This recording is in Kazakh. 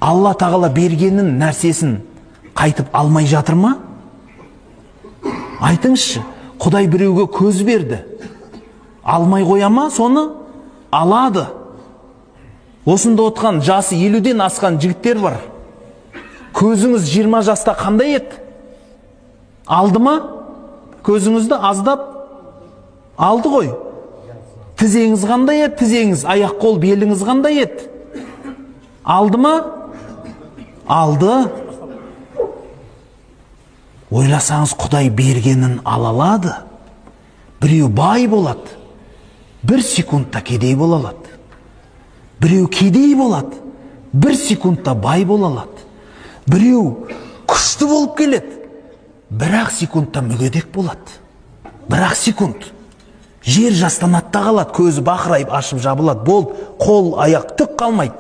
Алла тағала бергенін нәрсесін қайтып алмай жатыр ма? Айтыңызшы, Құдай біреуге көз берді. Алмай қоя ма? Соны алады. Осында отқан жасы 50-ден асқан жігіттер бар. Көзіңіз 20 жаста қандай еді? Алды ма? Көзіңізді аздап алды ғой. Тізеңіз қандай еді? Тізеңіз, аяқ қол, беліңіз қандай еді? Алды ма? Алды. Ойласаңыз, Құдай бергенін ала алады. Біреу бай болады, 1 секундта кедей бола алады. Біреу кедей болады, 1 секундта бай бола алады. Біреу күшті болып келеді, 1 секундта мүгедек болады. 1 секунд. Жер жастанады да қалады, көзі бақырайып ашып жабылады. Болды, қол, аяқ түк қалмайды.